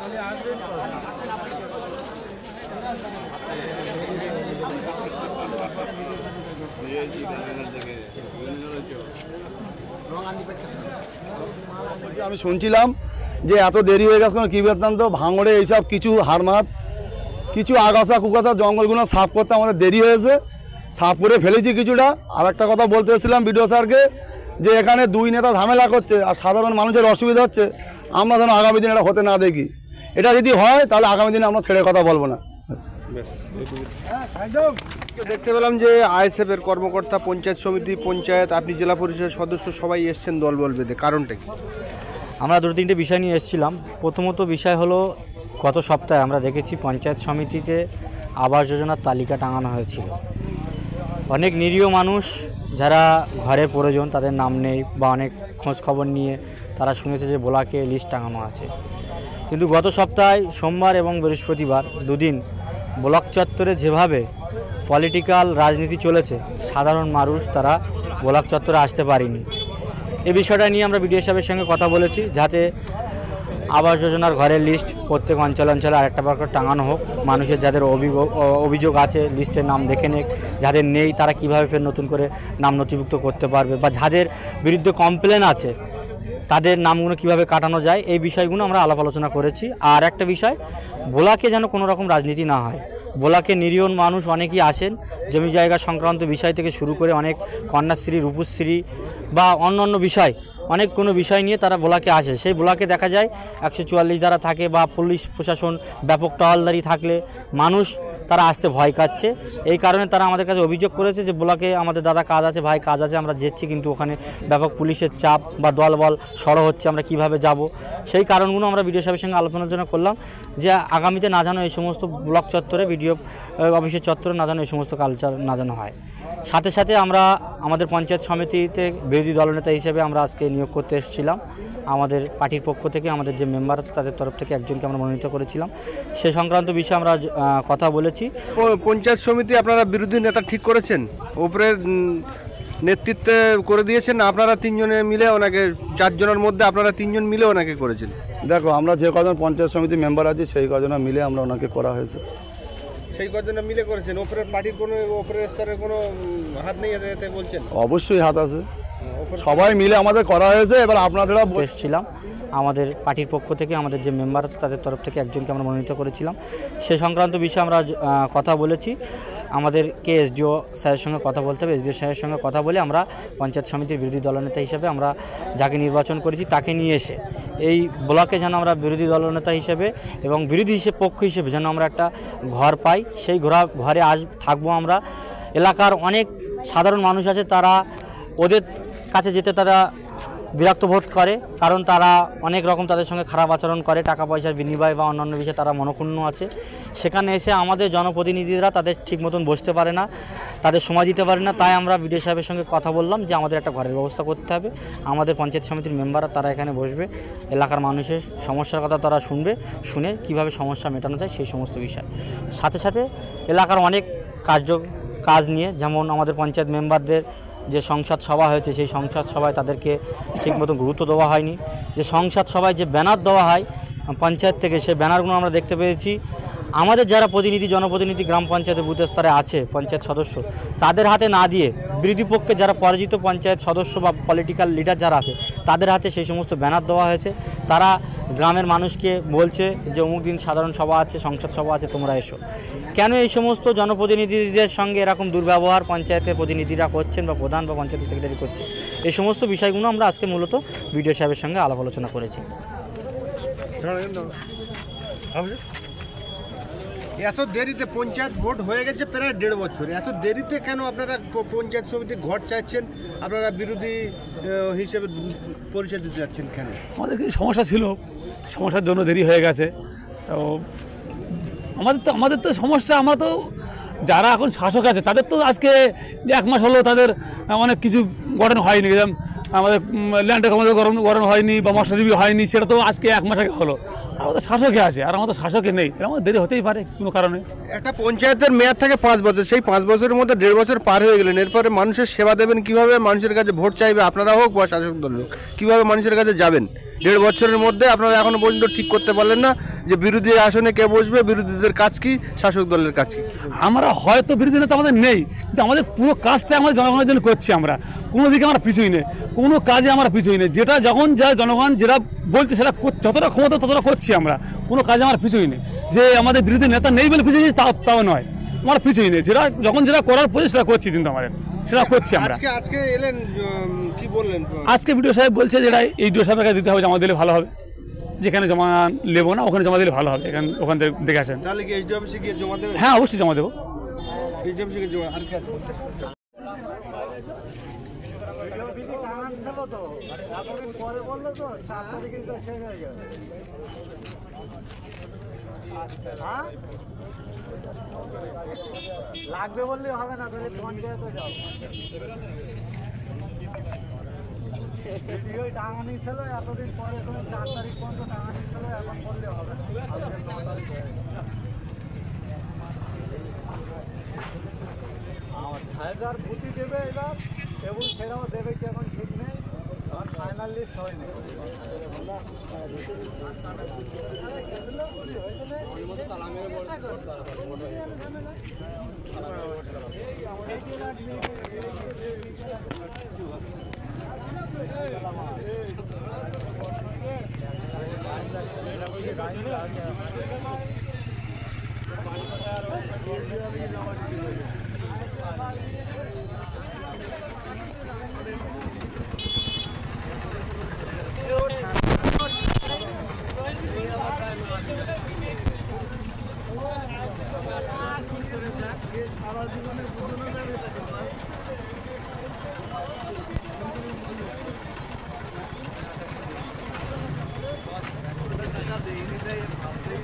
আমি শুনছিলাম যে এত দেরি হয়ে গেছে কি বৃত্তান্ত, ভাঙড়ে এইসব কিছু হারমাত কিছু আগাছা কুগাছা জঙ্গলগুলো সাফ করতে আমাদের দেরি হয়েছে, সাফ করে ফেলেছি কিছুটা। আর একটা কথা বলতে এসেছিলাম বিডিও স্যারকে, যে এখানে দুই নেতা ঝামেলা করছে আর সাধারণ মানুষের অসুবিধা হচ্ছে, আমরা যেন আগামী দিন এটা হতে না দেখি। এটা যদি হয় তাহলে আগামী দিনে আমরা ছেড়ে কথা বলবো না। দেখতে পেলাম যে আইএসএফের কর্মকর্তা, পঞ্চায়েত সমিতি, পঞ্চায়েত, আপনি জেলা পরিষদের সদস্য সবাই এসছেন দলবল বেঁধে, কারণটা কি? আমরা দুটো তিনটে বিষয় নিয়ে এসেছিলাম। প্রথমত বিষয় হলো, গত সপ্তাহে আমরা দেখেছি পঞ্চায়েত সমিতিতে আবাস যোজনার তালিকা টাঙানো হয়েছিল। অনেক নিরীহ মানুষ যারা ঘরের প্রয়োজন তাদের নাম নেই, বা অনেক খোঁজ খবর নিয়ে তারা শুনেছে যে ব্লকে লিস্ট টাঙানো আছে। কিন্তু গত সপ্তাহে সোমবার এবং বৃহস্পতিবার দুদিন ব্লক চত্বরে যেভাবে পলিটিক্যাল রাজনীতি চলেছে, সাধারণ মানুষ তারা ব্লক চত্বরে আসতে পারেনি। এই বিষয়টা নিয়ে আমরা বিডিও সাহেবের সঙ্গে কথা বলেছি, যাতে আবাস যোজনার ঘরের লিস্ট প্রত্যেক অঞ্চলে আরেকটা করে টাঙানো হোক। মানুষের যাদের অভিযোগ আছে লিস্টের নাম দেখে নেক, যাদের নেই তারা কিভাবে ফের নতুন করে নাম নথিভুক্ত করতে পারবে, বা যাদের বিরুদ্ধে কমপ্লেন আছে তাদের নামগুলো কিভাবে কাটানো যায়, এই বিষয়গুলো আমরা আলাপ আলোচনা করেছি। আর একটা বিষয়, ভোলাকে যেন কোনো রকম রাজনীতি না হয়। ভোলাকে নিরীহ মানুষ অনেকেই আসেন, জমি জায়গা সংক্রান্ত বিষয় থেকে শুরু করে অনেক কন্যাশ্রী, রূপশ্রী বা অন্য বিষয়, অনেক কোনো বিষয় নিয়ে তারা ভোলাকে আসে। সেই ভোলাকে দেখা যায় 144 দ্বারা থাকে, বা পুলিশ প্রশাসন ব্যাপক টহলদারি থাকলে মানুষ তারা আসতে ভয় কাচ্ছে। এই কারণে তারা আমাদের কাছে অভিযোগ করেছে যে ব্লকে আমাদের দাদা কাজ আছে, ভাই কাজ আছে, আমরা যেচ্ছি, কিন্তু ওখানে ব্যাপক পুলিশের চাপ বা দলবল সড়ো হচ্ছে, আমরা কিভাবে যাব। সেই কারণগুলো আমরা বিডিও সাহেবের সঙ্গে আলোচনা করলাম যে আগামীতে না যেন এই সমস্ত ব্লক চত্বরে, বিডিও অফিসের চত্বরে না যেন এই সমস্ত কালচার না যেন হয়। সাথে সাথে আমরা আমাদের পঞ্চায়েত সমিতিতে বিরোধী দলনেতা হিসেবে আমরা আজকে নিয়োগ করতে এসেছিলাম। আমাদের পার্টির পক্ষ থেকে আমাদের যে মেম্বার আছে তাদের তরফ থেকে একজনকে আমরা মনোনীত করেছিলাম। সে সংক্রান্ত বিষয়ে আমরা কথা বলেছি। পঞ্চায়েত সমিতি আপনারা বিরোধী নেতা ঠিক করেছেন, ওপরে নেতৃত্বে করে দিয়েছেন, আপনারা তিনজনে মিলে ওনাকে, 4 জনের মধ্যে আপনারা 3 জন মিলে ওনাকে করেছেন? দেখো, আমরা যে কজন পঞ্চায়েত সমিতি মেম্বার আছি সেই কজনা মিলে আমরা ওনাকে করা হয়েছে। সেই কজনা মিলে করেছেন? ওপরের পার্টির কোনো, ওপরের স্তরের কোনো হাত নেই এতে বলছেন? অবশ্যই হাত আছে, সবাই মিলে আমাদের করা হয়েছে। এবার আপনাদেরা এসেছিলাম, আমাদের পার্টির পক্ষ থেকে আমাদের যে মেম্বার আছে তাদের তরফ থেকে একজনকে আমরা মনোনীত করেছিলাম। সে সংক্রান্ত বিষয়ে আমরা কথা বলেছি। আমাদেরকে এসডিও স্যারের সঙ্গে কথা বলতে হবে, এসডিও স্যারের সঙ্গে কথা বলে আমরা পঞ্চায়েত সমিতির বিরোধী দলনেতা হিসেবে আমরা যাকে নির্বাচন করেছি তাকে নিয়ে এসে এই ব্লকে যেন আমরা বিরোধী দলনেতা হিসেবে এবং বিরোধী পক্ষ হিসেবে যেন আমরা একটা ঘর পাই। সেই ঘরে থাকবো আমরা। এলাকার অনেক সাধারণ মানুষ আছে, তারা ওদের কাছে যেতে তারা বিরক্ত বোধ করে, কারণ তারা অনেক রকম তাদের সঙ্গে খারাপ আচরণ করে, টাকা পয়সার বিনিময় বা অন্যান্য বিষয়ে তারা মনক্ষুণ্ণ আছে। সেখানে এসে আমাদের জনপ্রতিনিধিরা তাদের ঠিক মতন বসতে পারে না, তাদের সময় দিতে পারে না। তাই আমরা বিডিও সাহেবের সঙ্গে কথা বললাম যে আমাদের একটা ঘরের ব্যবস্থা করতে হবে। আমাদের পঞ্চায়েত সমিতির মেম্বাররা তারা এখানে বসবে, এলাকার মানুষের সমস্যার কথা তারা শুনে কীভাবে সমস্যা মেটানো যায় সেই সমস্ত বিষয়। সাথে সাথে এলাকার অনেক কাজ নিয়ে, যেমন আমাদের পঞ্চায়েত মেম্বারদের যে সংসদ সভা হয়েছে, সেই সংসদ সভায় তাদেরকে ঠিকমতো গুরুত্ব দেওয়া হয়নি। যে সংসদ সভায় যে ব্যানার দেওয়া হয় পঞ্চায়েত থেকে, সেই ব্যানারগুলো আমরা দেখতে পেয়েছি আমাদের যারা জনপ্রতিনিধি গ্রাম পঞ্চায়েতের বুথ স্তরে আছে, পঞ্চায়েত সদস্য, তাদের হাতে না দিয়ে বিরোধী পক্ষে যারা পরাজিত পঞ্চায়েত সদস্য বা পলিটিক্যাল লিডার যারা আছে তাদের হাতে সেই সমস্ত ব্যানার দেওয়া হয়েছে। তারা গ্রামের মানুষকে বলছে যে অমুক দিন সাধারণ সভা আছে, সংসদ সভা আছে, তোমরা এসো। কেন এই সমস্ত জনপ্রতিনিধিদের সঙ্গে এরকম দুর্ব্যবহার পঞ্চায়েতের প্রতিনিধিরা করছেন বা প্রধান বা পঞ্চায়েত সেক্রেটারি করছে, এই সমস্ত বিষয়গুলো আমরা আজকে মূলত বিডিও সাহেবের সঙ্গে আলাপ আলোচনা করেছি। এত দেরিতে পঞ্চায়েত ভোট হয়ে গেছে প্রায় 1.5 বছর, এত দেরিতে কেন আপনারা পঞ্চায়েত সমিতির ঘর চাইছেন? আপনারা বিরোধী হিসেবে পরিচয় দিতে যাচ্ছেন কেন? আমাদের কিছু সমস্যা ছিল, সমস্যার জন্য দেরি হয়ে গেছে। তো আমাদের তো সমস্যা, আমরা তো যারা এখন শাসক আছে তাদের তো আজকে 1 মাস হলো তাদের অনেক কিছু গঠন হয়নি। আমাদের ল্যান্ডে আমাদের গরম হয়নি বা মৎস্যজীবী হয়নি, সেটা তো আজকে 1 মাস আগে হলো। আমাদের শাসকে আছে আর আমাদের শাসকে নেই, তাহলে আমাদের দেরি হতেই পারে কোনো কারণে। একটা পঞ্চায়েতের মেয়াদ থাকে 5 বছর, সেই 5 বছরের মধ্যে 1.5 বছর পার হয়ে গেলেন, এরপরে মানুষের সেবা দেবেন কিভাবে? মানুষের কাছে ভোট চাইবে, আপনারা হোক বা শাসক দল হোক, কীভাবে মানুষের কাছে যাবেন? 1.5 বছরের মধ্যে আপনারা এখনো পর্যন্ত ঠিক করতে পারলেন না যে বিরোধী আসনে কে বসবে, বিরোধীদের কাজ কি, শাসক দলের কাজ কি? আমরা হয়তো বিরোধী নেতা আমাদের নেই, কিন্তু আমাদের পুরো কাজটা আমাদের জনগণের জন্য করছি। আমরা কোনো দিকে আমরা পিছুই নেই, কোনো কাজে আমরা পিছুই নেই। যেটা যখন যা জনগণ যেটা বলছে সেটা যতটা ক্ষমতা ততটা করছি আমরা, কোনো কাজে আমরা পিছুই নেই। যে আমাদের বিরোধী নেতা নেই বলে পিছিয়ে তাও নয়, আমরা পিছুই নেই। যেটা যখন যেটা করার পরে সেটা করছি, কিন্তু আমাদের সেটা করছি আমরা। আজকে এলেন, কি বললেন? আজকে বিডিও সাহেব বলছে যেটা এই ডিও সাহেবের কাছে দিতে হবে, জমা দিলে ভালো হবে। যেখানে জমা নেবো না ওখানে জমা দিলে ভালো হবে, ওখান থেকে দেখে আসেন। তাহলে কি এইচডি অফিসে গিয়ে জমা দেবেন? হ্যাঁ, অবশ্যই জমা দেবো। এইচডি অফিসে গিয়ে জমা, আর কি আছে? লাগবে বললে হবে না, তাহলে পঞ্চায়েতে যাও। ভিডিও টাঙানি ছিল এতদিন পরে, তুমি 4 তারিখ পর্যন্ত টাঙানি ছিল, এখন করলে হবে না। আজকে 9 তারিখ হয়ে গেছে। আমার হাজার পুঁতি দেবে এবার, এবং সেটাও দেবে কি এখন ঠিক নেই, আমার ফাইনাল লিস্ট হয়নি। সারা জীবনে বোঝানো যাবে তাকে ভাই। টাকা দেয়নি, তাই ভাবতেই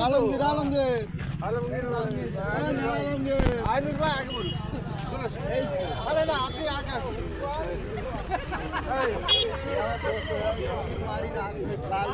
আলমগীর আলমগীর আলমগীর আইনুর ভাই আগে বলুন। আরে না, আপনি আগে আসুন। লাল